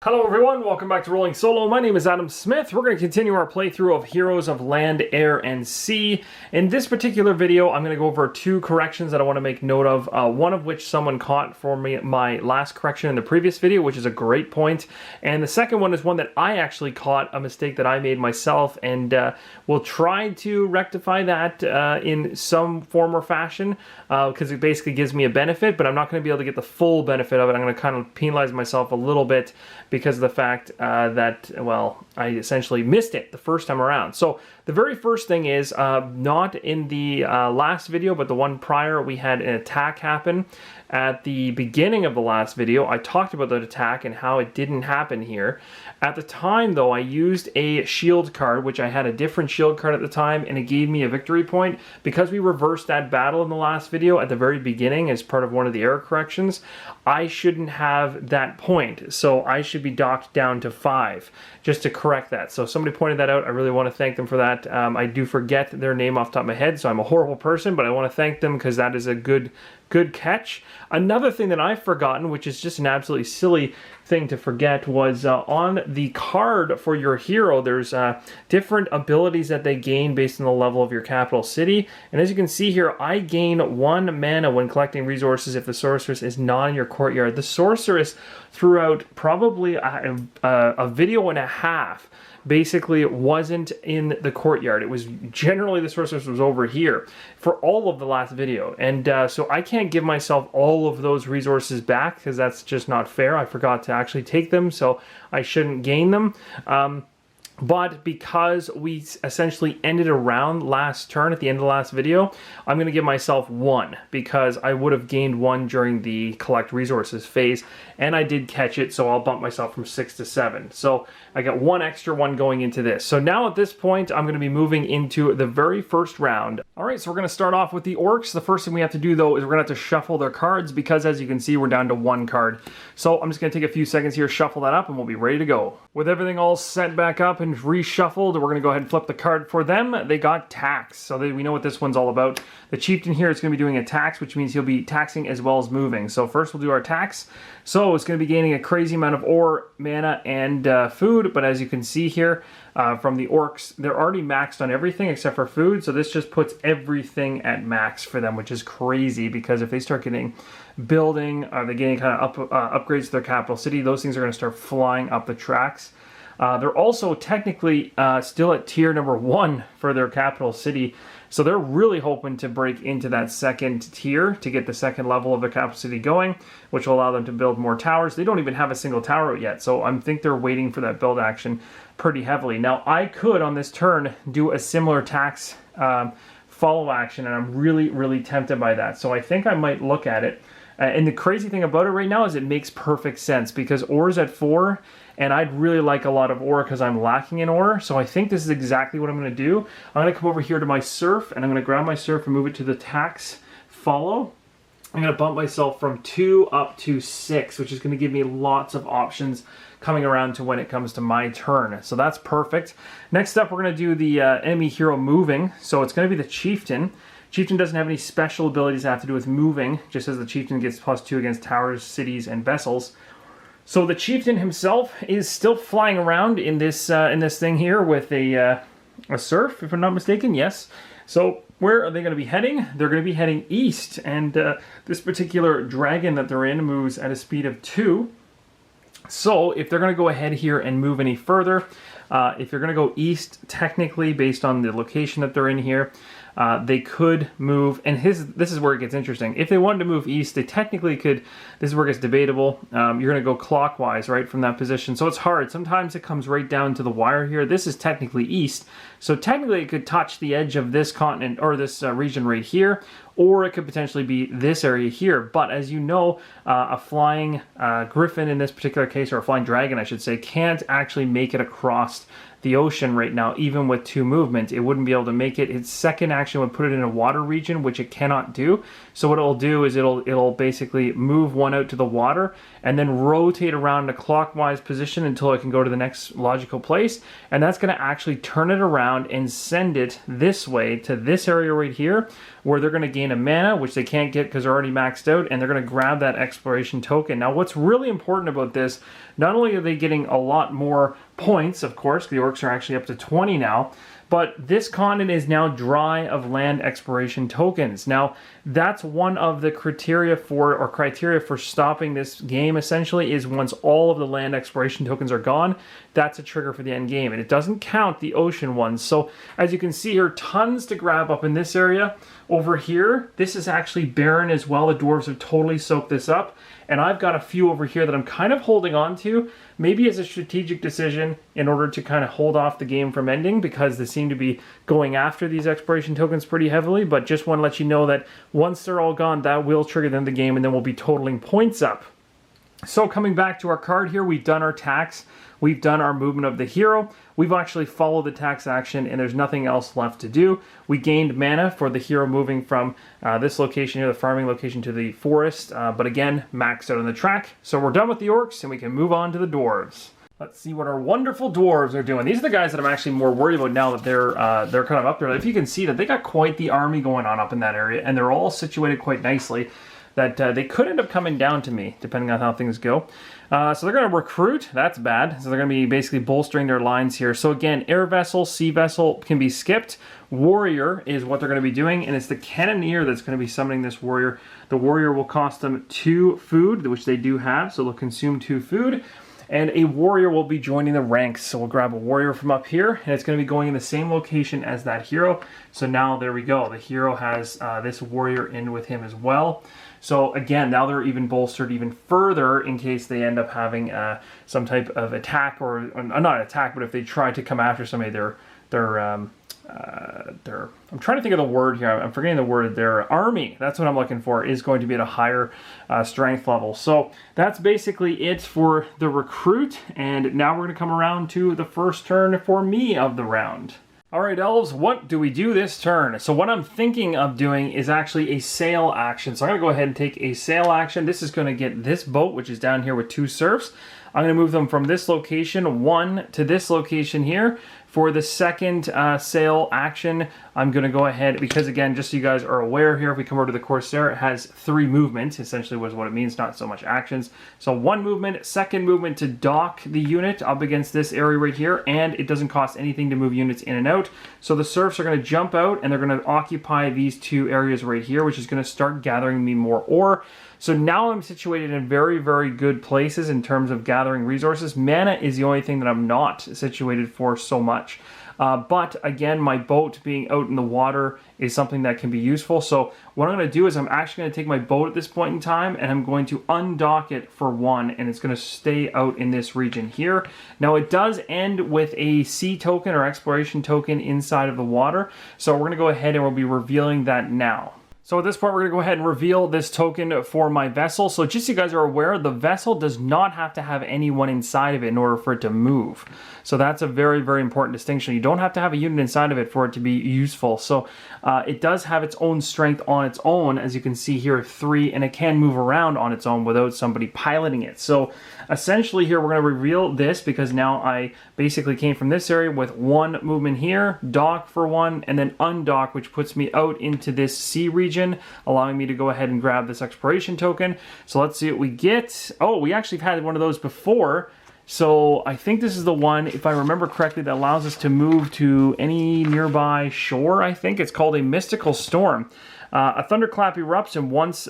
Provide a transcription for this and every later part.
Hello everyone, welcome back to Rolling Solo. My name is Adam Smith. We're going to continue our playthrough of Heroes of Land, Air, and Sea. In this particular video, I'm going to go over two corrections that I want to make note of, one of which someone caught for me my last correction in the previous video, which is a great point. And the second one is one that I actually caught, a mistake that I made myself, and we'll try to rectify that in some form or fashion, because it basically gives me a benefit, but I'm not going to be able to get the full benefit of it. I'm going to kind of penalize myself a little bit because of the fact that, well, I essentially missed it the first time around. So the very first thing is, not in the last video, but the one prior, we had an attack happen. At the beginning of the last video, I talked about that attack and how it didn't happen here. At the time, though, I used a shield card, which I had a different shield card at the time, and it gave me a victory point. Because we reversed that battle in the last video at the very beginning as part of one of the error corrections, I shouldn't have that point. So I should be docked down to 5, just to correct that. So somebody pointed that out. I really want to thank them for that. I do forget their name off the top of my head, so I'm a horrible person, but I want to thank them because that is a good catch. Another thing that I've forgotten, which is just an absolutely silly thing to forget, was on the card for your hero, there's different abilities that they gain based on the level of your capital city. And as you can see here, I gain 1 mana when collecting resources if the sorceress is not in your courtyard. The sorceress, throughout probably a video and a half, basically it wasn't in the courtyard. It was generally the sorceress was over here for all of the last video. And so I can't give myself all of those resources back because that's just not fair. I forgot to actually take them, so I shouldn't gain them. But because we essentially ended around last turn at the end of the last video, I'm going to give myself 1 because I would have gained 1 during the collect resources phase, and I did catch it, so I'll bump myself from 6 to 7. So I got 1 extra one going into this. So now at this point, I'm going to be moving into the very first round. Alright, so we're going to start off with the orcs. The first thing we have to do, though, is we're going to have to shuffle their cards because, as you can see, we're down to 1 card. So I'm just going to take a few seconds here, shuffle that up, and we'll be ready to go. With everything all set back up and reshuffled, we're going to go ahead and flip the card for them. They got tax, so we know what this one's all about. The chieftain here is going to be doing a tax, which means he'll be taxing as well as moving. So first we'll do our tax. So it's going to be gaining a crazy amount of ore, mana, and food, but as you can see here, from the orcs, they're already maxed on everything except for food, so this just puts everything at max for them, which is crazy because if they start getting building, they're getting kind of upgrades to their capital city, those things are going to start flying up the tracks. They're also technically still at tier number 1 for their capital city, so they're really hoping to break into that second tier to get the second level of their capital city going, which will allow them to build more towers. They don't even have a single tower yet, so I think they're waiting for that build action pretty heavily. Now, I could, on this turn, do a similar tax follow action, and I'm really, really tempted by that, so I think I might look at it. And the crazy thing about it right now is it makes perfect sense because ore's at 4, and I'd really like a lot of ore because I'm lacking in ore. So I think this is exactly what I'm going to do. I'm going to come over here to my serf, and I'm going to grab my serf and move it to the tax follow. I'm going to bump myself from 2 up to 6, which is going to give me lots of options coming around to when it comes to my turn. So that's perfect. Next up, we're going to do the enemy hero moving. So it's going to be the chieftain. Chieftain doesn't have any special abilities that have to do with moving, just as the chieftain gets +2 against towers, cities, and vessels. So the chieftain himself is still flying around in this thing here with a serf, if I'm not mistaken. Yes. So where are they going to be heading? They're going to be heading east, and this particular dragon that they're in moves at a speed of 2. So if they're going to go ahead here and move any further, if you're going to go east, technically, based on the location that they're in here, they could move, and this is where it gets interesting. If they wanted to move east, they technically could. This is where it gets debatable. You're going to go clockwise, right, from that position. So it's hard. Sometimes it comes right down to the wire here. This is technically east. So technically it could touch the edge of this continent, or this region right here, or it could potentially be this area here. But as you know, a flying griffin in this particular case, or a flying dragon, I should say, can't actually make it across the ocean right now, even with 2 movement. It wouldn't be able to make it. Its second action would put it in a water region, which it cannot do. So what it'll do is it'll basically move 1 out to the water and then rotate around in a clockwise position until it can go to the next logical place. And that's going to actually turn it around and send it this way to this area right here, where they're going to gain a mana, which they can't get because they're already maxed out, and they're going to grab that exploration token. Now, what's really important about this, not only are they getting a lot more points, of course, the orcs are actually up to 20 now, but this continent is now dry of land exploration tokens. Now, that's one of the criteria for stopping this game, essentially, is once all of the land exploration tokens are gone, that's a trigger for the end game. And it doesn't count the ocean ones. So, as you can see here, tons to grab up in this area. Over here, this is actually barren as well. The dwarves have totally soaked this up. And I've got a few over here that I'm kind of holding on to, maybe as a strategic decision in order to kind of hold off the game from ending, because they seem to be going after these exploration tokens pretty heavily. But just want to let you know that once they're all gone, that will trigger them the game, and then we'll be totaling points up. So coming back to our card here, we've done our tax. We've done our movement of the hero. We've actually followed the tax action, and there's nothing else left to do. We gained mana for the hero moving from this location here, the farming location, to the forest. But again, maxed out on the track. So we're done with the orcs, and we can move on to the dwarves. Let's see what our wonderful dwarves are doing. These are the guys that I'm actually more worried about now that they're kind of up there. If you can see that they got quite the army going on up in that area, and they're all situated quite nicely, that they could end up coming down to me, depending on how things go. So they're going to recruit. That's bad. So they're going to be basically bolstering their lines here. So again, air vessel, sea vessel can be skipped. Warrior is what they're going to be doing, and it's the cannoneer that's going to be summoning this warrior. The warrior will cost them 2 food, which they do have, so they'll consume 2 food. And a warrior will be joining the ranks. So we'll grab a warrior from up here, and it's going to be going in the same location as that hero. So now there we go. The hero has this warrior in with him as well. So again, now they're even bolstered even further in case they end up having some type of attack, or not attack, but if they try to come after somebody, I'm trying to think of the word here. I'm forgetting the word. Their army, that's what I'm looking for, is going to be at a higher strength level. So that's basically it for the recruit. And now we're going to come around to the first turn for me of the round. All right, elves, what do we do this turn? So what I'm thinking of doing is actually a sail action. So I'm going to go ahead and take a sail action. This is going to get this boat, which is down here with 2 serfs. I'm going to move them from this location, 1, to this location here. For the second sail action, I'm going to go ahead, because again, just so you guys are aware here, if we come over to the Corsair, it has 3 movements, essentially was what it means, not so much actions. So 1 movement, second movement to dock the unit up against this area right here, and it doesn't cost anything to move units in and out. So the serfs are going to jump out, and they're going to occupy these 2 areas right here, which is going to start gathering me more ore. So now I'm situated in very, very good places in terms of gathering resources. Mana is the only thing that I'm not situated for so much. But again, my boat being out in the water is something that can be useful. So what I'm going to do is I'm actually going to take my boat at this point in time, and I'm going to undock it for 1, and it's going to stay out in this region here. Now it does end with a sea token or exploration token inside of the water. So we're going to go ahead and we'll be revealing that now. So at this point, we're going to go ahead and reveal this token for my vessel. So just so you guys are aware, the vessel does not have to have anyone inside of it in order for it to move. So that's a very, very important distinction. You don't have to have a unit inside of it for it to be useful. So it does have its own strength on its own, as you can see here, 3, and it can move around on its own without somebody piloting it. So essentially here, we're going to reveal this because now I basically came from this area with 1 movement here, dock for 1, and then undock, which puts me out into this sea region, allowing me to go ahead and grab this exploration token. So let's see what we get. Oh, we actually have had one of those before. So I think this is the one, if I remember correctly, that allows us to move to any nearby shore, I think. It's called a Mystical Storm. A thunderclap erupts, and once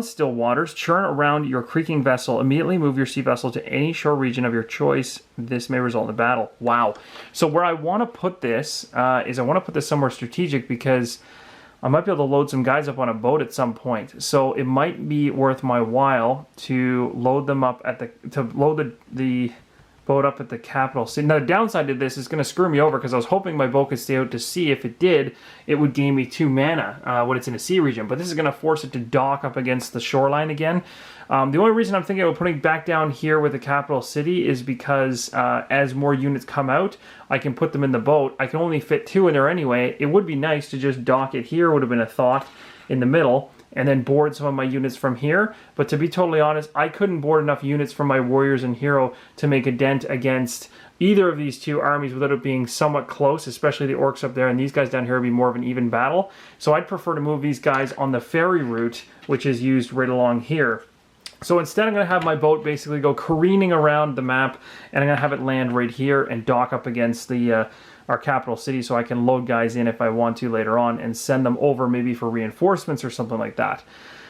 still waters churn around your creaking vessel. Immediately move your sea vessel to any shore region of your choice. This may result in a battle. Wow. So where I want to put this is I want to put this somewhere strategic, because I might be able to load some guys up on a boat at some point. So it might be worth my while to load them up at the boat up at the capital city. Now the downside to this is going to screw me over because I was hoping my boat could stay out to sea. If it did, it would gain me 2 mana when it's in a sea region. But this is going to force it to dock up against the shoreline again. The only reason I'm thinking of putting it back down here with the capital city is because as more units come out, I can put them in the boat. I can only fit 2 in there anyway. It would be nice to just dock it here, would have been a thought, in the middle, and then board some of my units from here. But to be totally honest, I couldn't board enough units from my warriors and hero to make a dent against either of these 2 armies without it being somewhat close, especially the orcs up there, and these guys down here would be more of an even battle. So I'd prefer to move these guys on the ferry route, which is used right along here. So instead I'm going to have my boat basically go careening around the map, and I'm going to have it land right here and dock up against the our capital city so I can load guys in if I want to later on and send them over maybe for reinforcements or something like that.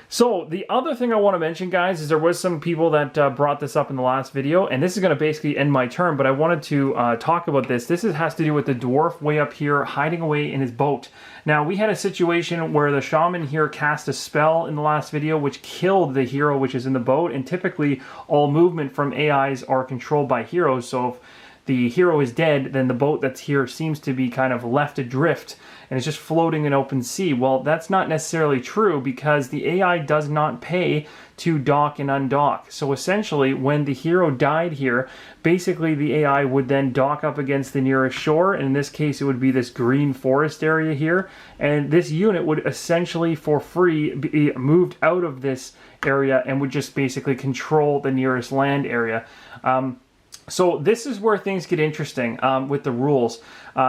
So the other thing I want to mention, guys, is there was some people that brought this up in the last video, and this is going to basically end my turn, but I wanted to talk about this. This has to do with the dwarf way up here hiding away in his boat. Now, we had a situation where the shaman here cast a spell in the last video which killed the hero which is in the boat, and typically all movement from AIs are controlled by heroes, so if the hero is dead, then the boat that's here seems to be kind of left adrift and it's just floating in open sea. Well, that's not necessarily true because the AI does not pay to dock and undock. So essentially, when the hero died here, basically the AI would then dock up against the nearest shore, and in this case it would be this green forest area here, and this unit would essentially for free be moved out of this area and would just basically control the nearest land area. So this is where things get interesting with the rules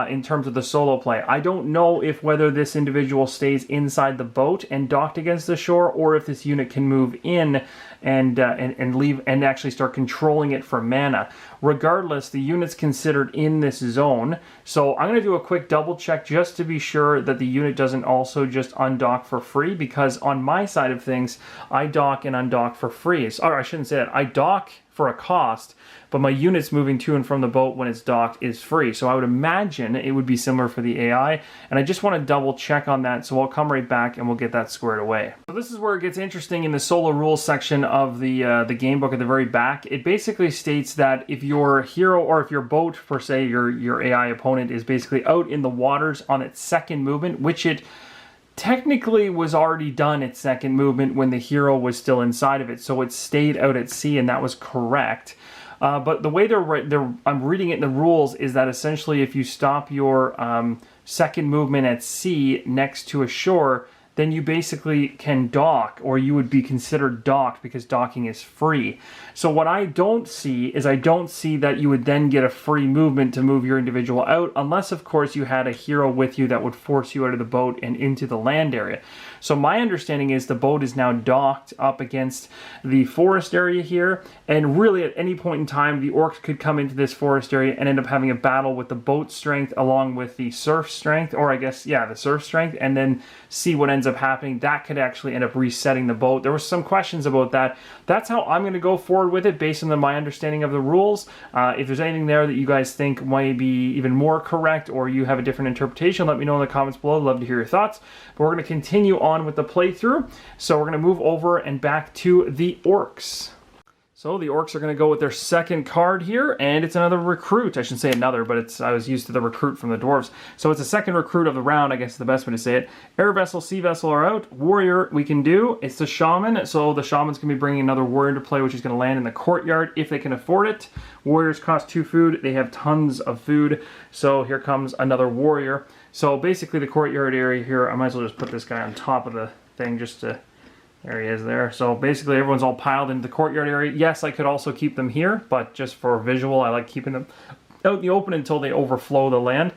in terms of the solo play. I don't know if whether this individual stays inside the boat and docked against the shore, or if this unit can move in and leave and actually start controlling it for mana. Regardless, the unit's considered in this zone. So I'm going to do a quick double check just to be sure that the unit doesn't also just undock for free, because on my side of things, I dock and undock for free. Or I shouldn't say that. I dock for a cost, but my units moving to and from the boat when it's docked is free. So I would imagine it would be similar for the AI, and I just want to double check on that, so I'll come right back and we'll get that squared away. So this is where it gets interesting in the solo rules section of the game book at the very back. It basically states that if your hero, or if your boat per se, your AI opponent, is basically out in the waters on its second movement, which it technically was already done its second movement when the hero was still inside of it, so it stayed out at sea, and that was correct. But the way I'm reading it in the rules is that essentially if you stop your second movement at sea next to a shore, then you basically can dock, or you would be considered docked because docking is free. So what I don't see is, I don't see that you would then get a free movement to move your individual out, unless of course you had a hero with you that would force you out of the boat and into the land area. So my understanding is the boat is now docked up against the forest area here, and really at any point in time the orcs could come into this forest area and end up having a battle with the boat strength along with the surf strength, or I guess, yeah, the surf strength, and then see what ends up happening. That could actually end up resetting the boat. There were some questions about that. That's how I'm going to go forward with it based on my understanding of the rules. If there's anything there that you guys think might be even more correct, or you have a different interpretation, let me know in the comments below. I'd love to hear your thoughts. But we're going to continue on with the playthrough. So we're going to move over and back to the orcs. So the orcs are going to go with their second card here, and it's another recruit. I shouldn't say another, but I was used to the recruit from the dwarves. So it's a second recruit of the round, I guess is the best way to say it. Air vessel, sea vessel are out. Warrior we can do. It's the shaman, so the shaman's going to be bringing another warrior into play, which is going to land in the courtyard if they can afford it. Warriors cost 2 food. They have tons of food, so here comes another warrior. So basically the courtyard area here, I might as well just put this guy on top of the thing just to... There he is there. So basically everyone's all piled into the courtyard area. Yes, I could also keep them here, but just for visual, I like keeping them out in the open until they overflow the land.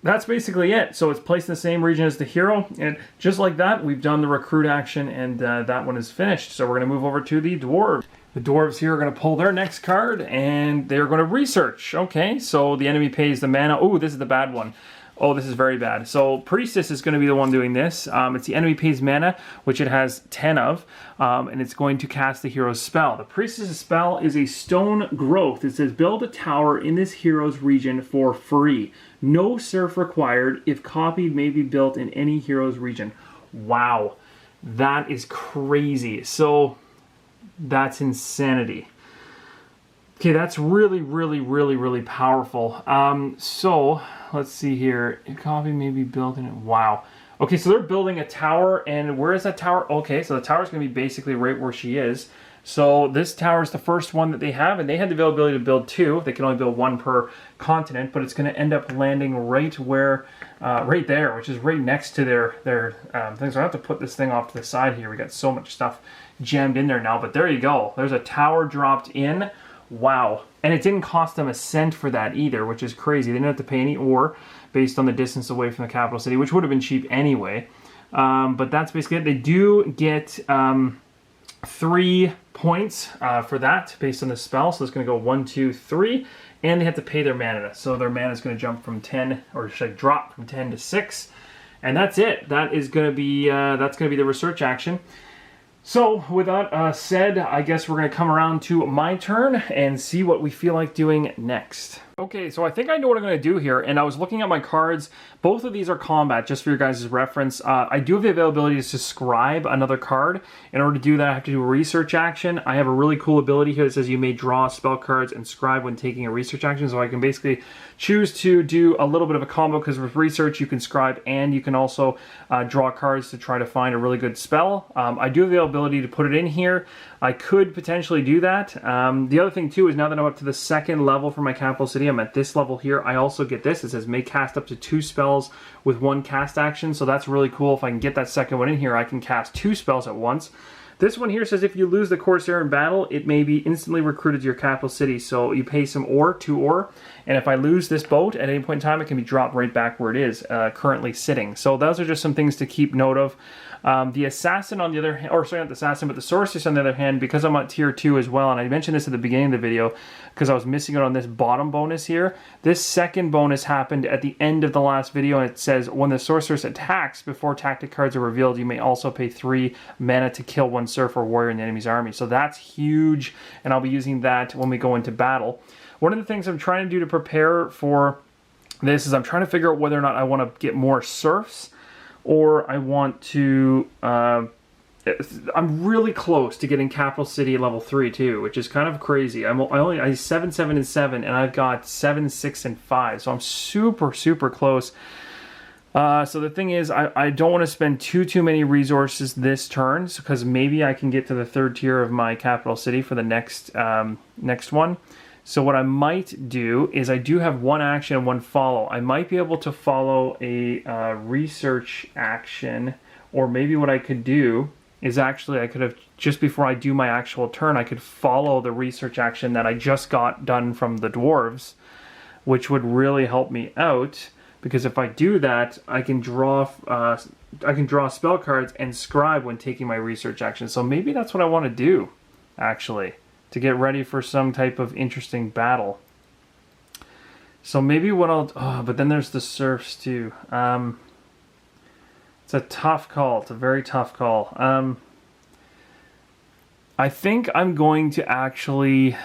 That's basically it. So it's placed in the same region as the hero, and just like that, we've done the recruit action, and that one is finished. So we're going to move over to the dwarves. The dwarves here are going to pull their next card, and they're going to research. Okay, so the enemy pays the mana. Oh, this is the bad one. Oh, this is very bad. So Priestess is going to be the one doing this. It's the enemy pays mana, which it has 10 of, and it's going to cast the hero's spell. The Priestess' spell is a stone growth. It says build a tower in this hero's region for free. No serf required. If copied, may be built in any hero's region. Wow, that is crazy. So that's insanity. Okay, that's really, really, really, really powerful. So let's see here. Your copy may be built in it. Wow. Okay, so they're building a tower, and where is that tower? Okay, so the tower is going to be basically right where she is. So this tower is the first one that they have, and they had the availability to build 2. They can only build 1 per continent, but it's going to end up landing right where, right there, which is right next to their things. So I have to put this thing off to the side here. We got so much stuff jammed in there now, but there you go. There's a tower dropped in. Wow. And it didn't cost them a cent for that either, which is crazy. They didn't have to pay any ore based on the distance away from the capital city, which would have been cheap anyway. But that's basically it. They do get 3 points for that based on the spell. So it's going to go 1, 2, 3. And they have to pay their mana. So their mana is going to jump from 10, or should I drop from 10 to 6. And that's it. That is going to be, that's going to be the research action. So, with that said, I guess we're going to come around to my turn and see what we feel like doing next. Okay, so I think I know what I'm going to do here, and I was looking at my cards. Both of these are combat, just for your guys' reference. I do have the ability to scribe another card. In order to do that, I have to do a research action. I have a really cool ability here that says you may draw spell cards and scribe when taking a research action, so I can basically choose to do a little bit of a combo, because with research you can scribe and you can also draw cards to try to find a really good spell. I do have the ability to put it in here. I could potentially do that. The other thing too is now that I'm up to the 2nd level for my capital city, I'm at this level here, I also get this. It says may cast up to 2 spells with 1 cast action, so that's really cool. If I can get that second one in here, I can cast 2 spells at once. This one here says if you lose the Corsair in battle, it may be instantly recruited to your capital city. So you pay some ore, 2 ore, and if I lose this boat at any point in time, it can be dropped right back where it is currently sitting. So those are just some things to keep note of. The assassin on the other hand, or sorry, not the assassin, but the sorceress on the other hand, because I'm at tier 2 as well, and I mentioned this at the beginning of the video because I was missing it on this bottom bonus here. This second bonus happened at the end of the last video, and it says when the sorceress attacks before tactic cards are revealed, you may also pay 3 mana to kill 1 serf or warrior in the enemy's army. So that's huge, and I'll be using that when we go into battle. One of the things I'm trying to do to prepare for this is I'm trying to figure out whether or not I want to get more serfs, or I want to, I'm really close to getting Capital City at level 3 too, which is kind of crazy. I 7, 7, and 7, and I've got 7, 6, and 5, so I'm super, super close. So the thing is, I don't want to spend too many resources this turn, because maybe I can get to the 3rd tier of my Capital City for the next one. So what I might do is I do have 1 action and 1 follow. I might be able to follow a research action, or maybe what I could do is actually I could have, just before I do my actual turn, I could follow the research action that I just got done from the dwarves, which would really help me out, because if I do that, I can draw spell cards and scribe when taking my research action. So maybe that's what I want to do, actually, to get ready for some type of interesting battle. So maybe what I'll... Oh, but then there's the serfs too. It's a tough call. It's a very tough call. I think I'm going to actually...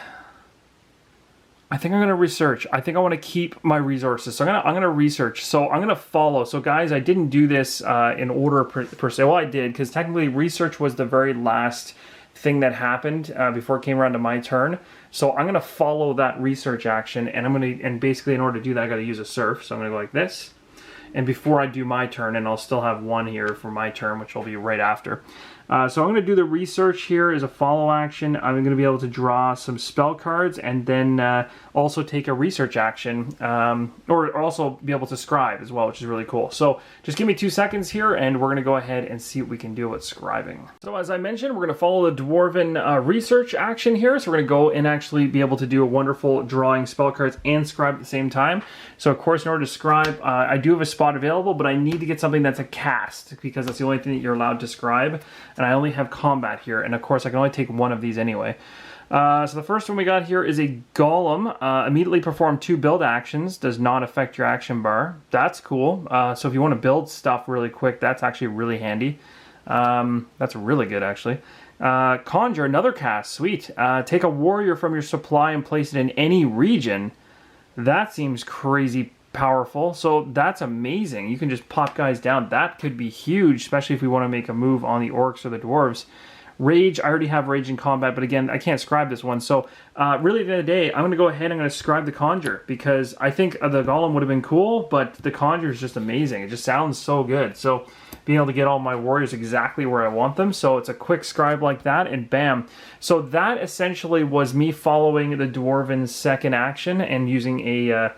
I think I'm going to research. I think I want to keep my resources. So I'm going to research. So I'm going to follow. So guys, I didn't do this in order per se. Well, I did, because technically research was the very last thing that happened before it came around to my turn. So I'm going to follow that research action, and basically in order to do that, I got to use a serf. So I'm going to go like this. And before I do my turn, and I'll still have 1 here for my turn, which will be right after. So I'm going to do the research here as a follow action. I'm going to be able to draw some spell cards, and then also take a research action, or also be able to scribe as well, which is really cool. So just give me 2 seconds here, and we're going to go ahead and see what we can do with scribing. So as I mentioned, we're going to follow the Dwarven research action here. So we're going to go and actually be able to do a wonderful drawing spell cards and scribe at the same time. So of course, in order to scribe, I do have a spot available, but I need to get something that's a cast, because that's the only thing that you're allowed to scribe. And I only have combat here, and of course I can only take 1 of these anyway. So the first one we got here is a golem. Immediately perform 2 build actions, does not affect your action bar. That's cool. So if you want to build stuff really quick, that's actually really handy. That's really good, actually. Conjure, another cast, sweet. Take a warrior from your supply and place it in any region. That seems crazy powerful, so that's amazing. You can just pop guys down. That could be huge, especially if we want to make a move on the orcs or the dwarves. Rage, I already have Rage in combat, but again, I can't scribe this one. So really at the end of the day, I'm going to go ahead and I'm going to scribe the Conjure, because I think the Golem would have been cool, but the Conjure is just amazing. It just sounds so good. So being able to get all my warriors exactly where I want them. So it's a quick scribe like that, and bam. So that essentially was me following the Dwarven's second action and using a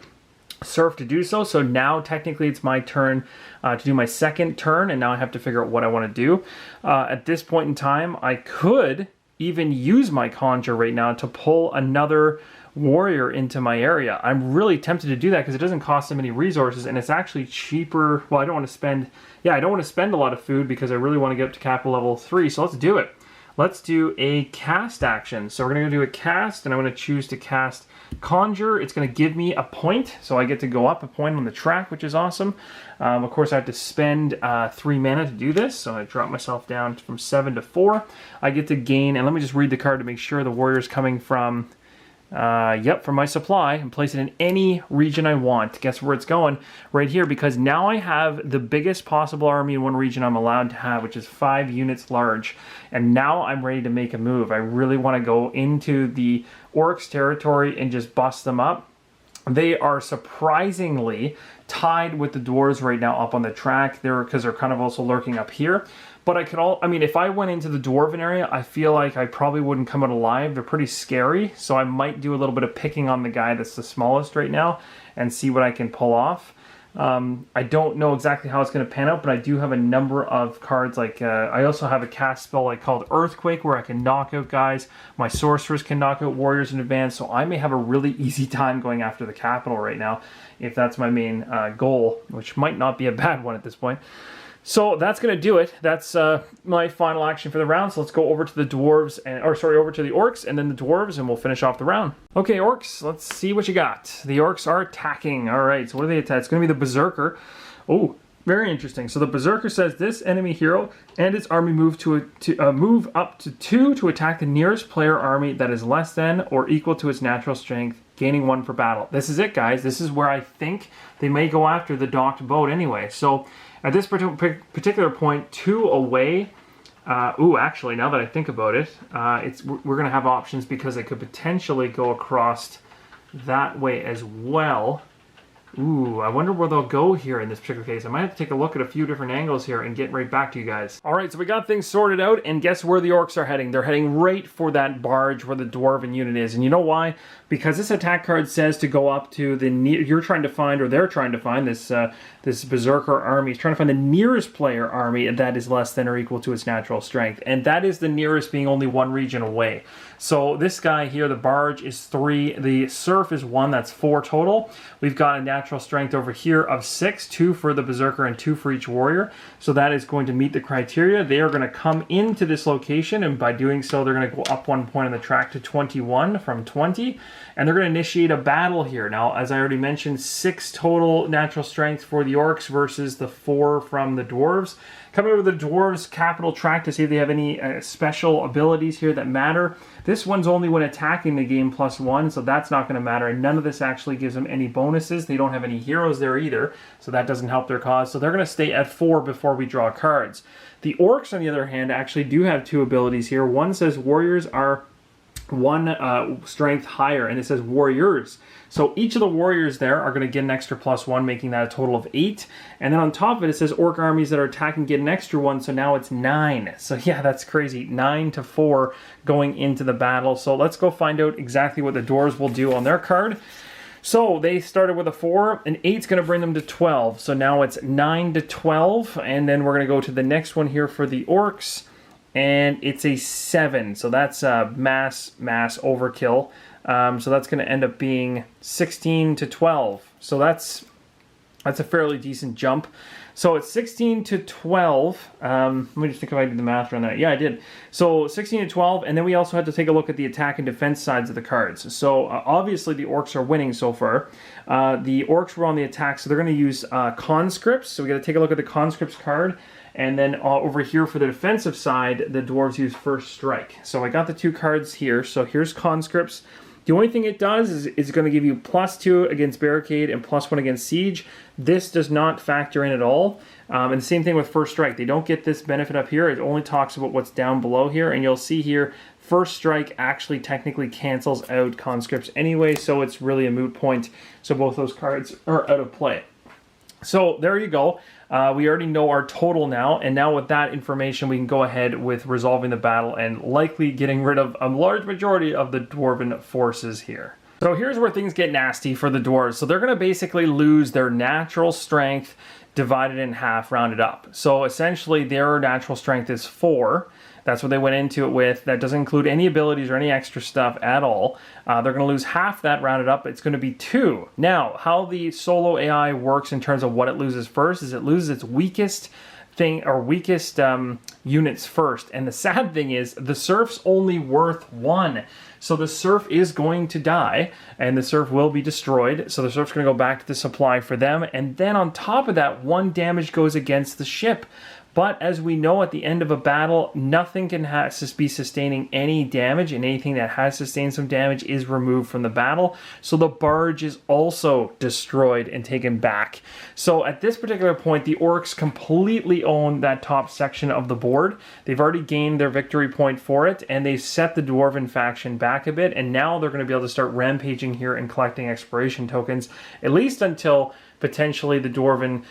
Serf to do so. So now technically it's my turn to do my second turn, and now I have to figure out what I want to do. At this point in time, I could even use my Conjure right now to pull another warrior into my area. I'm really tempted to do that because it doesn't cost them any resources, and it's actually cheaper. Well, I don't want to spend, I don't want to spend a lot of food because I really want to get up to capital level 3. So let's do it. Let's do a cast action. So we're going to do a cast, and I'm going to choose to cast Conjure. It's going to give me a point, so I get to go up a point on the track, which is awesome. Of course, I have to spend 3 mana to do this, so I drop myself down from 7 to 4. I get to gain, and let me just read the card to make sure the warrior's coming from, from my supply, and place it in any region I want. Guess where it's going? Right here, because now I have the biggest possible army in one region I'm allowed to have, which is 5 units large. And now I'm ready to make a move. I really want to go into the orcs territory and just bust them up. They are surprisingly tied with the dwarves right now up on the track there, because they're kind of also lurking up here. But I mean, if I went into the Dwarven area, I feel like I probably wouldn't come out alive. They're pretty scary, so I might do a little bit of picking on the guy that's the smallest right now and see what I can pull off. I don't know exactly how it's going to pan out, but I do have a number of cards. Like I also have a cast spell called Earthquake, where I can knock out guys. My sorcerers can knock out warriors in advance, so I may have a really easy time going after the capital right now, if that's my main goal, which might not be a bad one at this point. So that's going to do it. That's my final action for the round. So let's go over to the dwarves, over to the orcs and then the dwarves, and we'll finish off the round. Okay, orcs, let's see what you got. The orcs are attacking. All right, so what do they attack? It's going to be the Berserker. Oh, very interesting. So the Berserker says this enemy hero and its army move move up to 2 to attack the nearest player army that is less than or equal to its natural strength, gaining 1 for battle. This is it, guys. This is where I think they may go after the docked boat anyway. So at this particular point, 2 away. Actually, now that I think about it, we're going to have options because they could potentially go across that way as well. Ooh, I wonder where they'll go here in this particular case. I might have to take a look at a few different angles here and get right back to you guys. All right, so we got things sorted out, and guess where the orcs are heading? They're heading right for that barge where the Dwarven unit is. And you know why? Because this attack card says to go up to the you're trying to find, or they're trying to find, this Berserker army is trying to find the nearest player army that is less than or equal to its natural strength. And that is the nearest being only 1 region away. So this guy here, the barge, is 3. The serf is 1. That's 4 total. We've got a natural strength over here of 6, 2 for the Berserker and 2 for each warrior. So that is going to meet the criteria. They are going to come into this location, and by doing so, they're going to go up 1 point on the track to 21 from 20. And they're going to initiate a battle here. Now, as I already mentioned, 6 total natural strength for the orcs versus the 4 from the dwarves. Coming over the dwarves' capital track to see if they have any special abilities here that matter. This one's only when attacking the game +1, so that's not going to matter. And none of this actually gives them any bonuses. They don't have any heroes there either, so that doesn't help their cause. So they're going to stay at 4 before we draw cards. The orcs, on the other hand, actually do have 2 abilities here. One says warriors are 1 strength higher, and it says warriors. So each of the warriors there are going to get an extra +1, making that a total of 8. And then on top of it, it says orc armies that are attacking get an extra 1, so now it's 9. So yeah, that's crazy. 9 to 4 going into the battle. So let's go find out exactly what the dwarves will do on their card. So they started with a 4, and 8's going to bring them to 12. So now it's 9 to 12, and then we're going to go to the next one here for the orcs. And it's a 7, so that's a mass overkill. So that's going to end up being 16 to 12. So that's a fairly decent jump. So it's 16 to 12. Let me just think if I did the math on that. Yeah, I did. So 16 to 12, and then we also had to take a look at the attack and defense sides of the cards. So obviously the orcs are winning so far. The orcs were on the attack, so they're going to use conscripts. So we got to take a look at the conscripts card. And then over here for the defensive side, the dwarves use first strike. So I got the 2 cards here. So here's conscripts. The only thing it does is it's going to give you +2 against barricade and +1 against siege. This does not factor in at all. And the same thing with first strike. They don't get this benefit up here. It only talks about what's down below here. And you'll see here, first strike actually technically cancels out conscripts anyway, so it's really a moot point. So both those cards are out of play. So there you go. We already know our total now, and now with that information, we can go ahead with resolving the battle and likely getting rid of a large majority of the Dwarven forces here. So here's where things get nasty for the dwarves. So they're going to basically lose their natural strength divided in half, rounded up. So essentially their natural strength is 4. That's what they went into it with. That doesn't include any abilities or any extra stuff at all. They're going to lose half that rounded up. It's going to be 2. Now, how the solo AI works in terms of what it loses first is it loses its weakest thing or weakest units first. And the sad thing is the Serf's only worth 1. So the Serf is going to die and the Serf will be destroyed. So the Serf's going to go back to the supply for them. And then on top of that, 1 damage goes against the ship. But as we know, at the end of a battle, nothing can be sustaining any damage, and anything that has sustained some damage is removed from the battle. So the barge is also destroyed and taken back. So at this particular point, the orcs completely own that top section of the board. They've already gained their victory point for it, and they've set the Dwarven faction back a bit, and now they're going to be able to start rampaging here and collecting exploration tokens, at least until potentially the Dwarven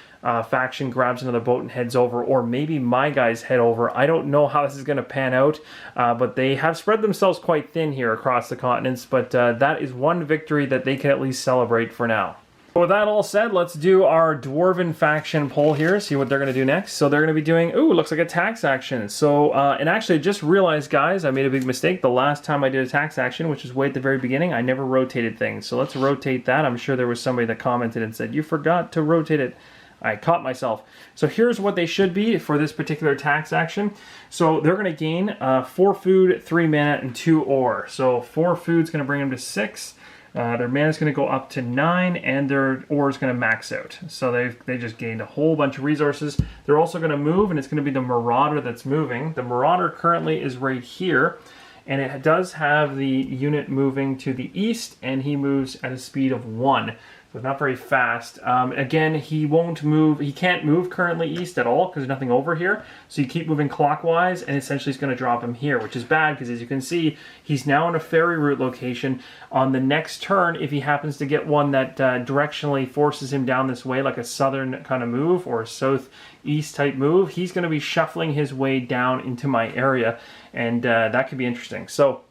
faction grabs another boat and heads over, or maybe my guys head over. I don't know how this is going to pan out, but they have spread themselves quite thin here across the continents, but that is one victory that they can at least celebrate for now. With that all said, let's do our Dwarven faction poll here, see what they're going to do next. So they're going to be doing, ooh, looks like a tax action. So, and actually I just realized, guys, I made a big mistake. The last time I did a tax action, which is way at the very beginning, I never rotated things. So let's rotate that. I'm sure there was somebody that commented and said, you forgot to rotate it. I caught myself. So here's what they should be for this particular tax action. So they're going to gain 4 food, 3 mana, and 2 ore. So 4 food's going to bring them to 6. Their mana is going to go up to 9, and their ore is going to max out. So they just gained a whole bunch of resources. They're also going to move, and it's going to be the Marauder that's moving. The Marauder currently is right here, and it does have the unit moving to the east, and he moves at a speed of 1. So not very fast. Again, he won't move. He can't move currently east at all because there's nothing over here. So you keep moving clockwise, and essentially it's going to drop him here, which is bad because, as you can see, he's now in a ferry route location. On the next turn, if he happens to get one that directionally forces him down this way, like a southern kind of move or a southeast type move, he's going to be shuffling his way down into my area, and that could be interesting. So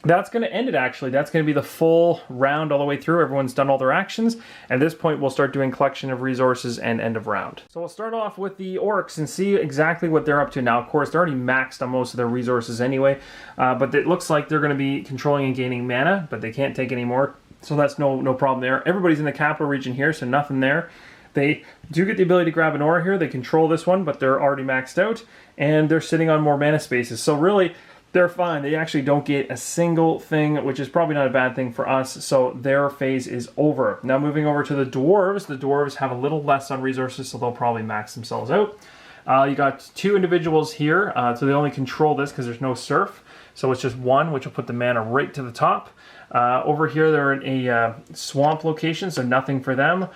that's going to end it, actually. That's going to be the full round all the way through. Everyone's done all their actions. At this point, we'll start doing collection of resources and end of round. So we'll start off with the orcs and see exactly what they're up to now. Of course, they're already maxed on most of their resources anyway, but it looks like they're going to be controlling and gaining mana, but they can't take any more, so that's no problem there. Everybody's in the capital region here, so nothing there. They do get the ability to grab an aura here. They control this one, but they're already maxed out, and they're sitting on more mana spaces. So really, they're fine. They actually don't get a single thing, which is probably not a bad thing for us, so their phase is over. Now moving over to the dwarves have a little less on resources, so they'll probably max themselves out. You got 2 individuals here, so they only control this because there's no serf, so it's just 1, which will put the mana right to the top. Over here they're in a swamp location, so nothing for them.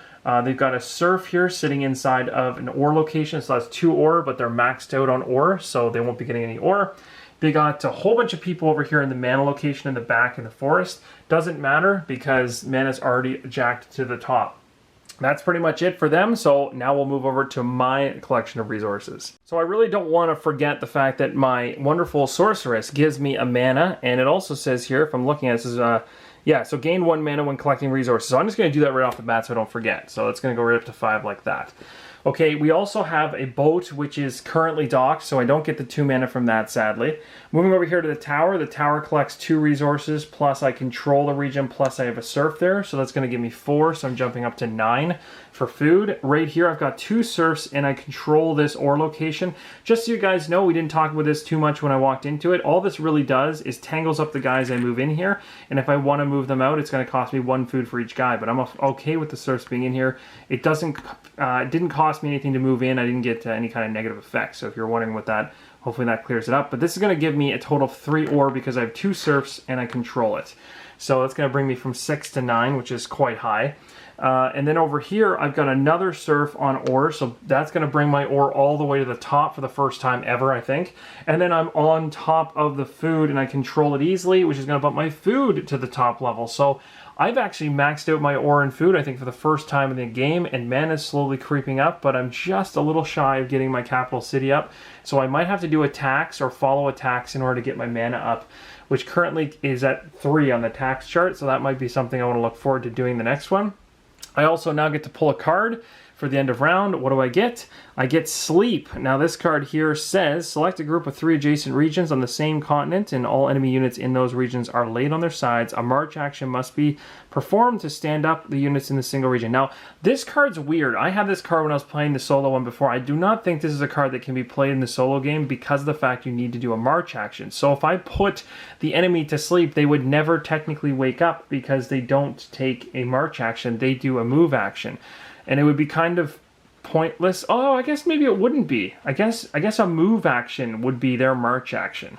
They've got a serf here sitting inside of an ore location, so that's 2 ore, but they're maxed out on ore, so they won't be getting any ore. They got a whole bunch of people over here in the mana location in the back in the forest. Doesn't matter because mana's already jacked to the top. That's pretty much it for them, so now we'll move over to my collection of resources. So I really don't want to forget the fact that my wonderful sorceress gives me a mana, and it also says here, if I'm looking at this, so gain 1 mana when collecting resources. So I'm just going to do that right off the bat so I don't forget. So it's going to go right up to 5 like that. Okay, we also have a boat which is currently docked, so I don't get the 2 mana from that, sadly. Moving over here to the tower collects 2 resources, plus I control the region, plus I have a serf there, so that's going to give me 4, so I'm jumping up to 9 for food. Right here I've got 2 serfs, and I control this ore location. Just so you guys know, we didn't talk about this too much when I walked into it. All this really does is tangles up the guys I move in here, and if I want to move them out, it's going to cost me 1 food for each guy, but I'm okay with the serfs being in here. It didn't cost me anything to move in. I didn't get any kind of negative effects, so if you're wondering what that, hopefully that clears it up. But this is going to give me a total of 3 ore because I have 2 serfs and I control it. So that's going to bring me from 6 to 9, which is quite high. And then over here, I've got another Serf on ore, so that's going to bring my ore all the way to the top for the first time ever, I think. And then I'm on top of the food, and I control it easily, which is going to bump my food to the top level. So I've actually maxed out my ore and food, I think, for the first time in the game, and mana is slowly creeping up, but I'm just a little shy of getting my capital city up. So I might have to do a tax or follow a tax in order to get my mana up, which currently is at 3 on the tax chart, so that might be something I want to look forward to doing the next one. I also now get to pull a card for the end of round. What do I get? I get Sleep. Now this card here says, select a group of 3 adjacent regions on the same continent and all enemy units in those regions are laid on their sides. A march action must be performed to stand up the units in the single region. Now this card's weird. I had this card when I was playing the solo one before. I do not think this is a card that can be played in the solo game because of the fact you need to do a march action. So if I put the enemy to sleep, they would never technically wake up because they don't take a march action. They do a move action. And it would be kind of pointless. Oh, I guess maybe it wouldn't be. I guess a move action would be their march action.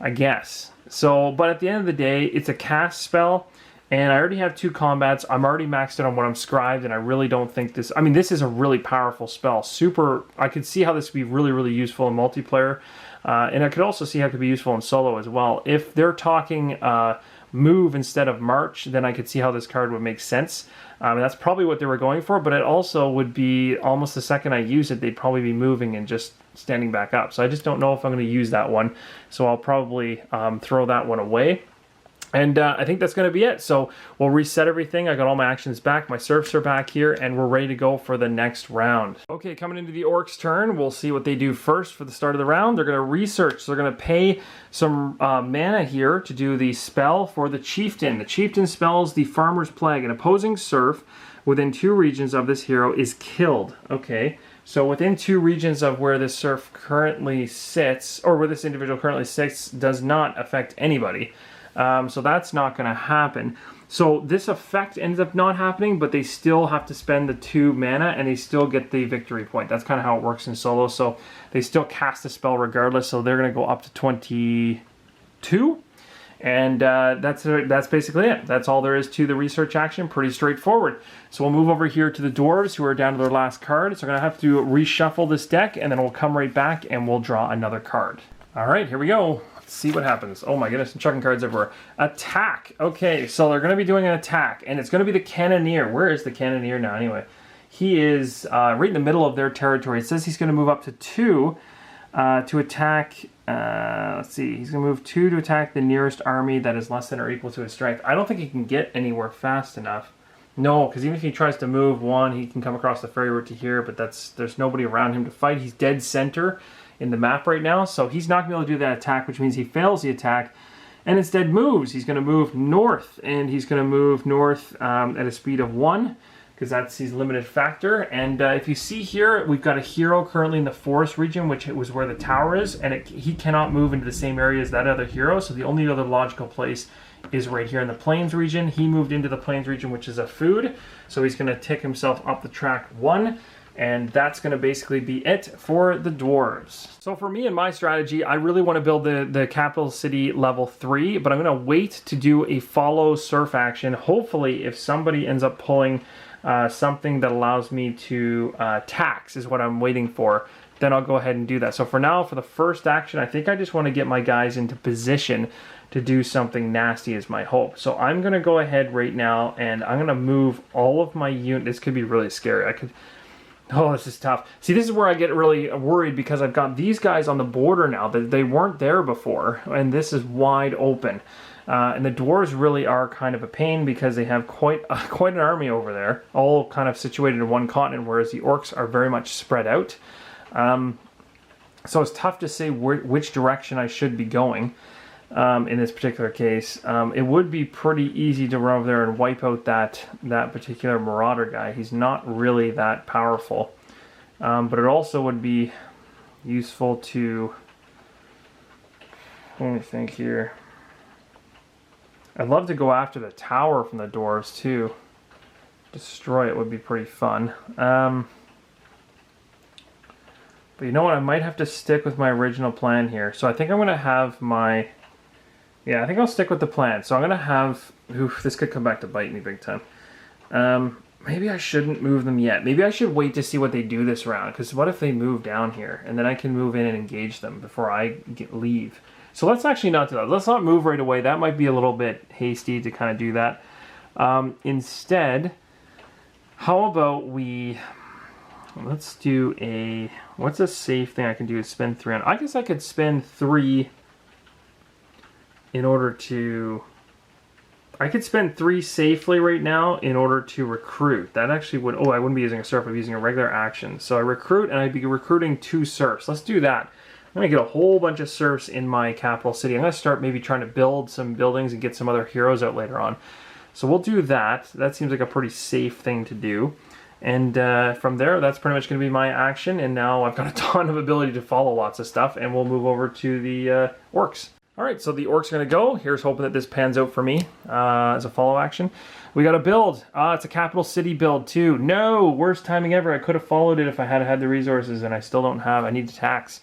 I guess. So, but at the end of the day, it's a cast spell. And I already have 2 combats. I'm already maxed out on what I'm scribed. And I really don't think this... I mean, this is a really powerful spell. Super... I could see how this would be really, really useful in multiplayer. And I could also see how it could be useful in solo as well. If they're talking... move instead of march, then I could see how this card would make sense. That's probably what they were going for, but it also would be almost the second I use it, they'd probably be moving and just standing back up. So I just don't know if I'm going to use that one. So I'll probably throw that one away. And I think that's going to be it. So we'll reset everything. I got all my actions back. My serfs are back here, and we're ready to go for the next round. Okay, coming into the orcs' turn, we'll see what they do first for the start of the round. They're going to research. So they're going to pay some mana here to do the spell for the chieftain. The chieftain spells the farmer's plague. An opposing serf within 2 regions of this hero is killed. Okay. So within 2 regions of where this serf currently sits, or where this individual currently sits, does not affect anybody. So that's not going to happen. So this effect ends up not happening, but they still have to spend the 2 mana and they still get the victory point. That's kind of how it works in solo. So they still cast the spell regardless. So they're going to go up to 22. And that's basically it. That's all there is to the research action. Pretty straightforward. So we'll move over here to the dwarves who are down to their last card. So we're going to have to reshuffle this deck and then we'll come right back and we'll draw another card. All right, here we go. See what happens. Oh my goodness, I'm chucking cards everywhere. Attack. Okay, so they're going to be doing an attack, and it's going to be the cannoneer. Where is the cannoneer now anyway? He is right in the middle of their territory. It says he's going to move up to 2 to attack. Let's see. He's going to move 2 to attack the nearest army that is less than or equal to his strength. I don't think he can get anywhere fast enough. No, because even if he tries to move 1, he can come across the ferry route to here, but there's nobody around him to fight. He's dead center in the map right now, so he's not going to be able to do that attack, which means he fails the attack and instead moves. He's going to move north, and he's going to move north at a speed of 1 because that's his limited factor. And if you see here, we've got a hero currently in the forest region, which was where the tower is, and he cannot move into the same area as that other hero, so the only other logical place is right here in the plains region. He moved into the plains region, which is a food, so he's going to tick himself up the track 1. And that's going to basically be it for the dwarves. So for me and my strategy, I really want to build the capital city level 3, but I'm going to wait to do a follow serf action. Hopefully, if somebody ends up pulling something that allows me to tax is what I'm waiting for, then I'll go ahead and do that. So for now, for the first action, I think I just want to get my guys into position to do something nasty is my hope. So I'm going to go ahead right now, and I'm going to move all of my units. This could be really scary. Oh, this is tough. See, this is where I get really worried because I've got these guys on the border now that they weren't there before, and this is wide open. And the dwarves really are kind of a pain because they have quite an army over there, all kind of situated in one continent, whereas the orcs are very much spread out. So it's tough to say which direction I should be going. In this particular case, it would be pretty easy to run over there and wipe out that particular marauder guy. He's not really that powerful, but it also would be useful to, let me think here. I'd love to go after the tower from the dwarves too. Destroy it would be pretty fun. But you know what? I might have to stick with my original plan here. So I think I'm going to have my Yeah, I think I'll stick with the plan. So I'm going to have... Oof, this could come back to bite me big time. Maybe I shouldn't move them yet. Maybe I should wait to see what they do this round. Because what if they move down here? And then I can move in and engage them before I leave. So let's actually not do that. Let's not move right away. That might be a little bit hasty to kind of do that. Instead, how about we... Let's do a... What's a safe thing I can do is spend 3 on... I guess I could spend 3 in order to... I could spend 3 safely right now in order to recruit. That actually would... Oh, I wouldn't be using a serf. I'd be using a regular action. So I recruit, and I'd be recruiting 2 serfs. Let's do that. I'm going to get a whole bunch of serfs in my capital city. I'm going to start maybe trying to build some buildings and get some other heroes out later on. So we'll do that. That seems like a pretty safe thing to do. And from there, that's pretty much going to be my action. And now I've got a ton of ability to follow lots of stuff. And we'll move over to the orcs. All right, so the orcs are going to go. Here's hoping that this pans out for me as a follow action. We got a build. It's a capital city build too. No, worst timing ever. I could have followed it if I had the resources, and I still don't have. I need to tax.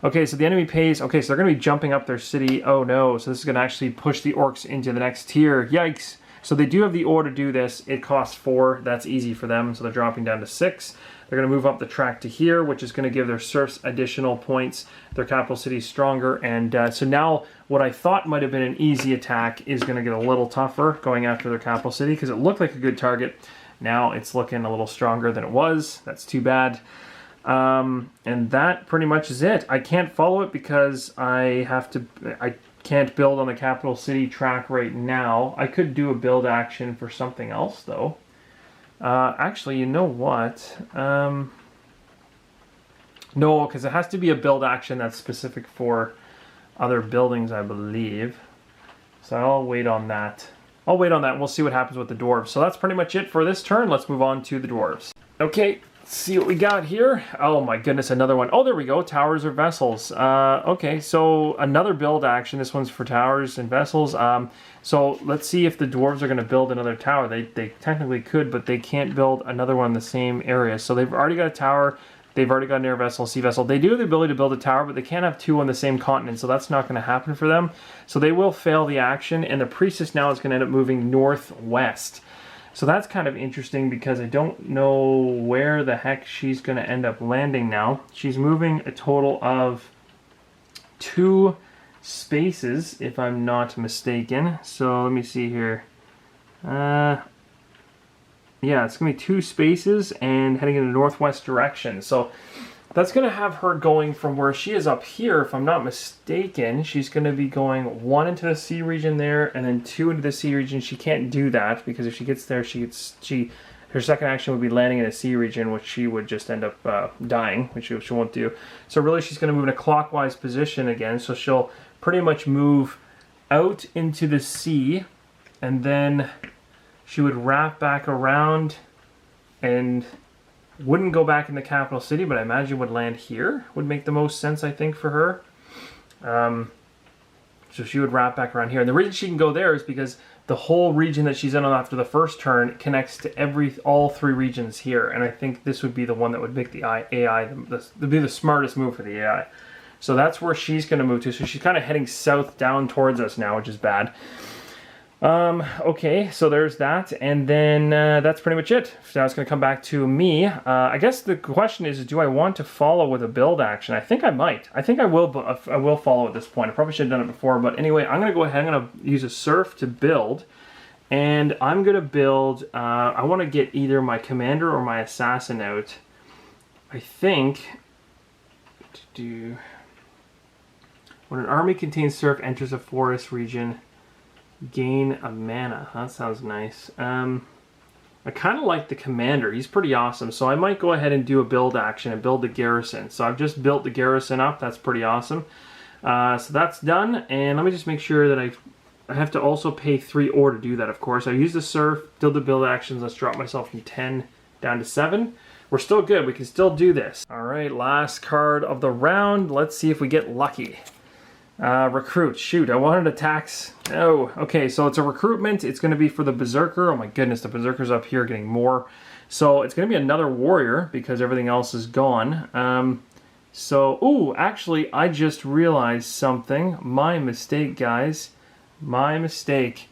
Okay, so the enemy pays. Okay, so they're going to be jumping up their city. Oh no, so this is going to actually push the orcs into the next tier. Yikes. So they do have the ore to do this. It costs 4. That's easy for them, so they're dropping down to 6. They're going to move up the track to here, which is going to give their serfs additional points. Their capital city is stronger, and so now what I thought might have been an easy attack is going to get a little tougher going after their capital city because it looked like a good target. Now it's looking a little stronger than it was. That's too bad. And that pretty much is it. I can't follow it because I can't build on the capital city track right now. I could do a build action for something else though. Actually, you know what? No, because it has to be a build action that's specific for other buildings, I believe. So I'll wait on that. I'll wait on that and we'll see what happens with the dwarves. So that's pretty much it for this turn. Let's move on to the dwarves. Okay, let's see what we got here. Oh my goodness, another one. Oh, there we go. Towers or vessels. Okay, so another build action. This one's for towers and vessels. So let's see if the dwarves are going to build another tower. They technically could, but they can't build another one in the same area. So they've already got a tower. They've already got an air vessel, sea vessel. They do have the ability to build a tower, but they can't have 2 on the same continent, so that's not going to happen for them. So they will fail the action, and the priestess now is going to end up moving northwest. So that's kind of interesting because I don't know where the heck she's going to end up landing now. She's moving a total of 2 spaces, if I'm not mistaken. So let me see here. Yeah, it's going to be 2 spaces and heading in the northwest direction. So that's going to have her going from where she is up here, if I'm not mistaken. She's going to be going 1 into the sea region there and then 2 into the sea region. She can't do that because if she gets there, her second action would be landing in a sea region, which she would just end up dying, which she won't do. So really she's going to move in a clockwise position again. So she'll pretty much move out into the sea and then she would wrap back around and wouldn't go back in the capital city, but I imagine would land here. Would make the most sense, I think, for her. So she would wrap back around here. And the reason she can go there is because the whole region that she's in on after the first turn connects to all 3 regions here. And I think this would be the one that would make the AI be the smartest move for the AI. So that's where she's going to move to. So she's kind of heading south down towards us now, which is bad. Okay, so there's that, and then that's pretty much it. So now it's going to come back to me. I guess the question is, do I want to follow with a build action? I think I might. I think I will follow at this point. I probably should have done it before, but anyway, I'm going to go ahead. I'm going to use a serf to build, and I'm going to build, I want to get either my commander or my assassin out. I think, when an army contains serf enters a forest region, gain a mana. That sounds nice. I kind of like the commander. He's pretty awesome. So I might go ahead and do a build action and build the garrison. So I've just built the garrison up. That's pretty awesome. So that's done. And let me just make sure that I have to also pay 3 ore to do that, of course. I use the serf, did the build actions. Let's drop myself from 10 down to 7. We're still good. We can still do this. All right, last card of the round. Let's see if we get lucky. Recruit. Shoot, I wanted to tax. Oh, okay, so it's a recruitment. It's going to be for the Berserker. Oh my goodness, the Berserker's up here getting more. So it's going to be another warrior because everything else is gone. Ooh, actually, I just realized something. My mistake, guys. My mistake.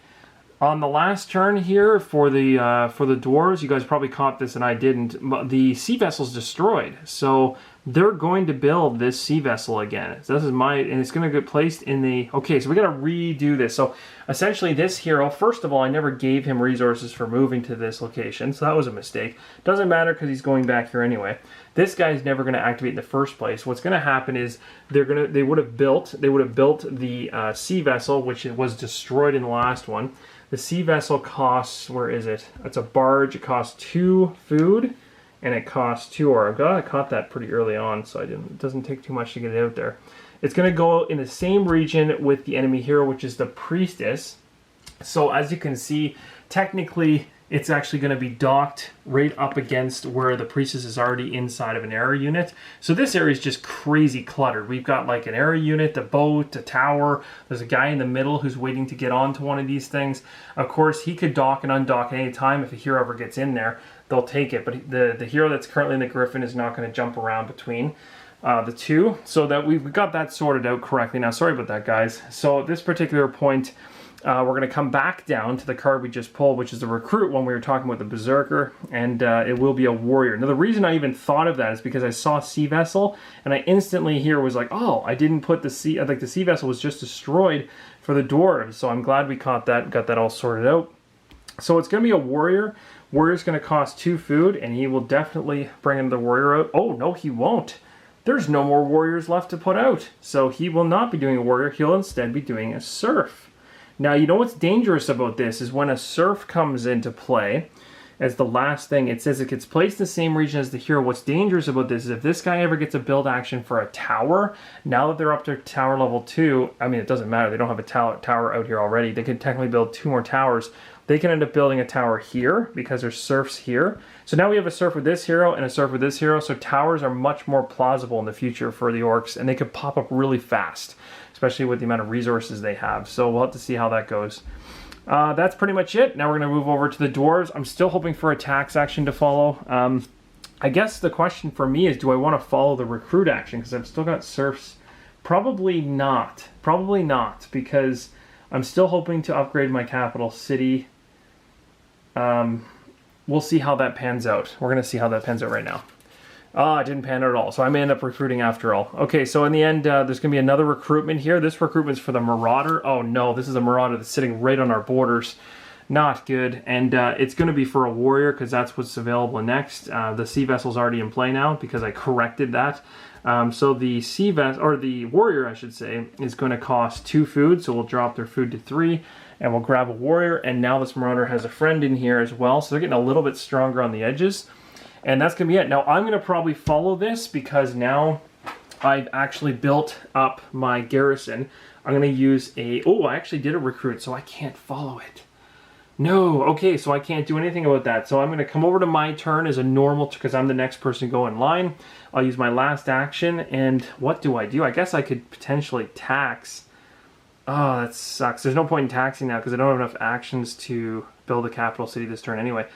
On the last turn here for the dwarves, you guys probably caught this and I didn't. The sea vessel's destroyed, so they're going to build this sea vessel again. So this is and it's going to get placed in the. Okay, so we got to redo this. So essentially, this hero, first of all, I never gave him resources for moving to this location, so that was a mistake. Doesn't matter because he's going back here anyway. This guy's never going to activate in the first place. What's going to happen is they would have built the sea vessel, which was destroyed in the last one. The sea vessel costs, where is it? It's a barge. It costs 2 food, and it costs 2 ore. I caught that pretty early on, so it doesn't take too much to get it out there. It's going to go in the same region with the enemy hero, which is the priestess. So as you can see, technically, it's actually going to be docked right up against where the priestess is already inside of an area unit. So this area is just crazy cluttered. We've got like an area unit, a boat, a tower. There's a guy in the middle who's waiting to get onto one of these things. Of course, he could dock and undock at any time. If a hero ever gets in there, they'll take it. But the hero that's currently in the Griffin is not going to jump around between the two. So that we've got that sorted out correctly. Now, sorry about that, guys. So at this particular point, we're going to come back down to the card we just pulled, which is the recruit one we were talking about, the berserker, and it will be a warrior. Now, the reason I even thought of that is because I saw sea vessel, and I instantly here was like, oh, I didn't put the sea. I think the sea vessel was just destroyed for the dwarves, so I'm glad we caught that, got that all sorted out. So it's going to be a warrior. Warrior's going to cost 2 food, and he will definitely bring another warrior out. Oh no, he won't. There's no more warriors left to put out, so he will not be doing a warrior. He'll instead be doing a serf. Now, you know what's dangerous about this is when a serf comes into play, as the last thing, it says it gets placed in the same region as the hero. What's dangerous about this is if this guy ever gets a build action for a tower, now that they're up to tower level 2, I mean, it doesn't matter. They don't have a tower out here already. They could technically build 2 more towers. They can end up building a tower here because there's serfs here. So now we have a serf with this hero and a serf with this hero. So towers are much more plausible in the future for the orcs, and they could pop up really fast, especially with the amount of resources they have. So we'll have to see how that goes. That's pretty much it. Now we're going to move over to the dwarves. I'm still hoping for a tax action to follow. I guess the question for me is, do I want to follow the recruit action? Because I've still got serfs. Probably not. Probably not, because I'm still hoping to upgrade my capital city. We'll see how that pans out. We're going to see how that pans out right now. It didn't pan out at all, so I may end up recruiting after all. Okay, so in the end, there's going to be another recruitment here. This recruitment's for the Marauder. Oh no, this is a Marauder that's sitting right on our borders. Not good. And it's going to be for a warrior, because that's what's available next. The sea vessel's already in play now, because I corrected that. So the sea vessel, or the warrior, I should say, is going to cost 2 food, so we'll drop their food to 3, and we'll grab a warrior. And now this Marauder has a friend in here as well, so they're getting a little bit stronger on the edges. And that's going to be it. Now, I'm going to probably follow this because now I've actually built up my garrison. I'm going to use a... Oh, I actually did a recruit, so I can't follow it. No, okay, so I can't do anything about that. So I'm going to come over to my turn as a normal, because I'm the next person to go in line. I'll use my last action, and what do? I guess I could potentially tax. Oh, that sucks. There's no point in taxing now because I don't have enough actions to build a capital city this turn anyway.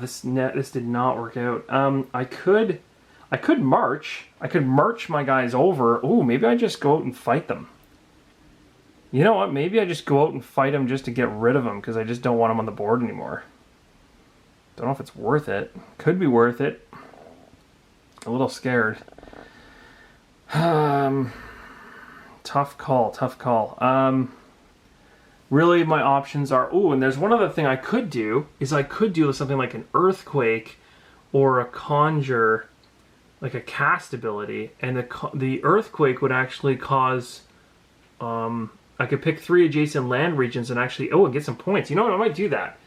This did not work out. I could march. I could march my guys over. Ooh, maybe I just go out and fight them. You know what? Maybe I just go out and fight them just to get rid of them because I just don't want them on the board anymore. Don't know if it's worth it. Could be worth it. A little scared. Tough call. Tough call. Really, my options are... Ooh, and there's one other thing I could do, is I could do something like an earthquake or a conjure, like a cast ability, and the earthquake would actually cause... I could pick 3 adjacent land regions and actually... Oh, and get some points. You know what? I might do that.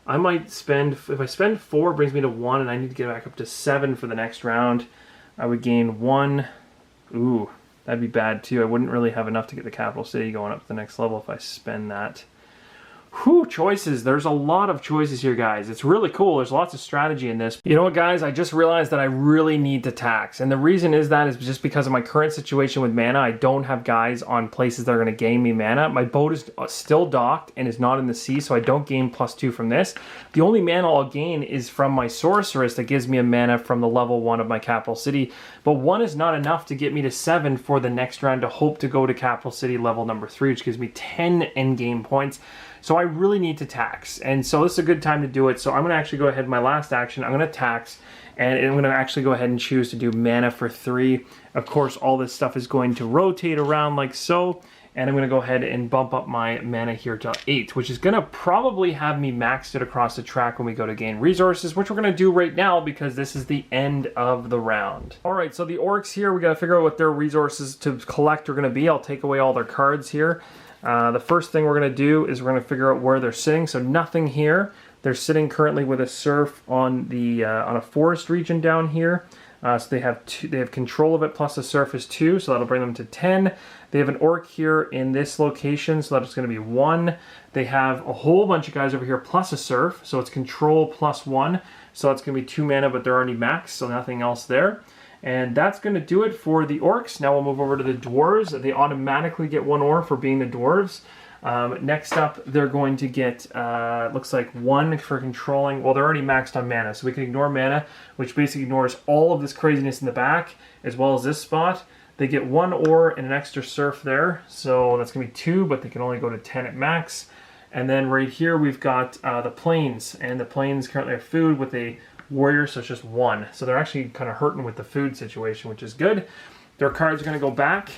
I might spend... If I spend 4, it brings me to 1, and I need to get back up to 7 for the next round. I would gain 1. Ooh, that'd be bad too. I wouldn't really have enough to get the capital city going up to the next level if I spend that. Whew, choices. There's a lot of choices here, guys. It's really cool. There's lots of strategy in this. You know what, guys? I just realized that I really need to tax. And the reason is just because of my current situation with mana. I don't have guys on places that are going to gain me mana. My boat is still docked and is not in the sea, so I don't gain +2 from this. The only mana I'll gain is from my sorceress that gives me a mana from the level 1 of my capital city. But 1 is not enough to get me to 7 for the next round to hope to go to capital city level number 3, which gives me 10 endgame points. So I really need to tax, and so this is a good time to do it. So I'm going to actually go ahead, my last action, I'm going to tax, and I'm going to actually go ahead and choose to do mana for 3. Of course, all this stuff is going to rotate around like so, and I'm going to go ahead and bump up my mana here to 8, which is going to probably have me maxed it across the track when we go to gain resources, which we're going to do right now because this is the end of the round. All right, so the orcs here, we got to figure out what their resources to collect are going to be. I'll take away all their cards here. The first thing we're going to do is we're going to figure out where they're sitting. So nothing here. They're sitting currently with a serf on the on a forest region down here. So they have control of it, plus the serf is 2, so that'll bring them to 10. They have an orc here in this location, so that's going to be 1. They have a whole bunch of guys over here plus a serf, so it's control +1. So that's going to be 2 mana, but they're already maxed, so nothing else there. And that's going to do it for the orcs. Now we'll move over to the dwarves. They automatically get 1 ore for being the dwarves. Next up, they're going to get, looks like 1 for controlling. Well, they're already maxed on mana, so we can ignore mana, which basically ignores all of this craziness in the back, as well as this spot. They get 1 ore and an extra serf there, so that's going to be 2, but they can only go to 10 at max. And then right here, we've got the plains, and the plains currently have food with a warrior, so it's just 1. So they're actually kind of hurting with the food situation, which is good. Their cards are going to go back.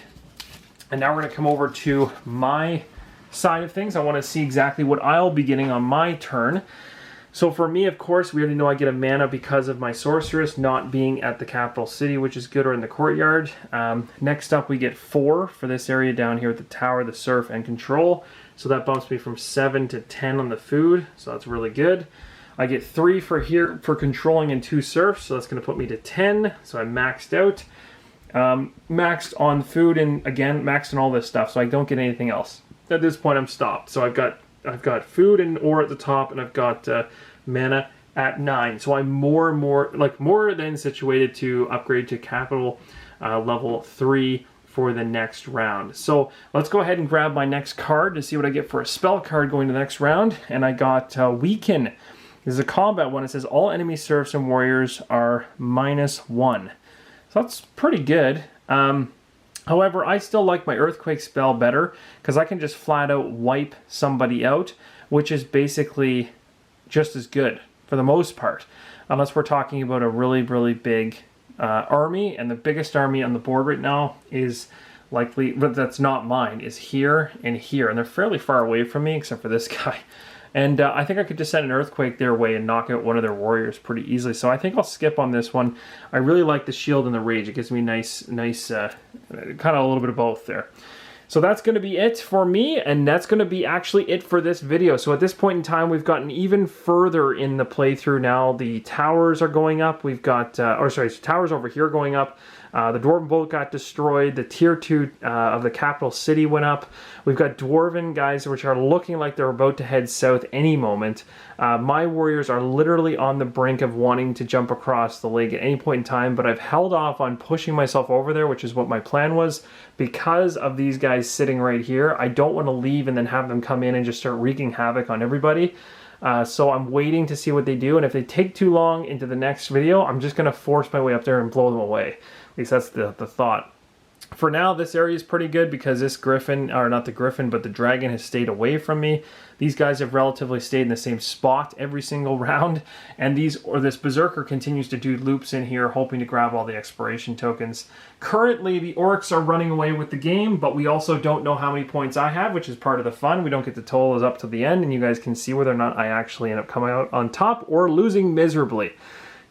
And now we're going to come over to my side of things. I want to see exactly what I'll be getting on my turn. So for me, of course, we already know I get a mana because of my sorceress not being at the capital city, which is good, or in the courtyard. Next up, we get 4 for this area down here with the tower, the serf, and control. So that bumps me from 7 to 10 on the food. So that's really good. I get 3 for here for controlling and 2 serfs, so that's going to put me to 10. So I'm maxed out. Maxed on food and again maxed on all this stuff, so I don't get anything else. At this point, I'm stopped. So I've got food and ore at the top, and I've got mana at 9. So I'm more than situated to upgrade to capital level 3 for the next round. So let's go ahead and grab my next card to see what I get for a spell card going to the next round. And I got Weaken. This is a combat one. It says all enemy serfs and warriors are -1. So that's pretty good. However, I still like my earthquake spell better because I can just flat out wipe somebody out, which is basically just as good for the most part. Unless we're talking about a really, really big army, and the biggest army on the board right now is likely, but that's not mine, is here and here. And they're fairly far away from me except for this guy. And I think I could just send an earthquake their way and knock out one of their warriors pretty easily. So I think I'll skip on this one. I really like the shield and the rage. It gives me nice, kind of a little bit of both there. So that's going to be it for me, and that's going to be actually it for this video. So at this point in time, we've gotten even further in the playthrough now. The towers are going up. We've got, towers over here going up. The Dwarven boat got destroyed. The tier 2 of the capital city went up. We've got Dwarven guys, which are looking like they're about to head south any moment. My warriors are literally on the brink of wanting to jump across the lake at any point in time, but I've held off on pushing myself over there, which is what my plan was, because of these guys sitting right here. I don't want to leave and then have them come in and just start wreaking havoc on everybody. So I'm waiting to see what they do, and if they take too long into the next video, I'm just going to force my way up there and blow them away. At least that's the thought. For now, this area is pretty good because this griffin, or not the griffin, but the dragon has stayed away from me. These guys have relatively stayed in the same spot every single round, and this berserker continues to do loops in here, hoping to grab all the exploration tokens. Currently, the orcs are running away with the game, but we also don't know how many points I have, which is part of the fun. We don't get to total those up to the end, and you guys can see whether or not I actually end up coming out on top or losing miserably.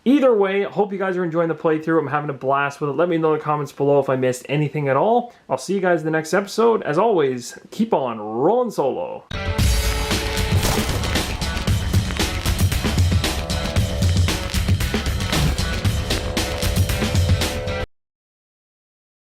Either way, hope you guys are enjoying the playthrough. I'm having a blast with it. Let me know in the comments below if I missed anything at all. I'll see you guys in the next episode. As always, keep on rolling solo.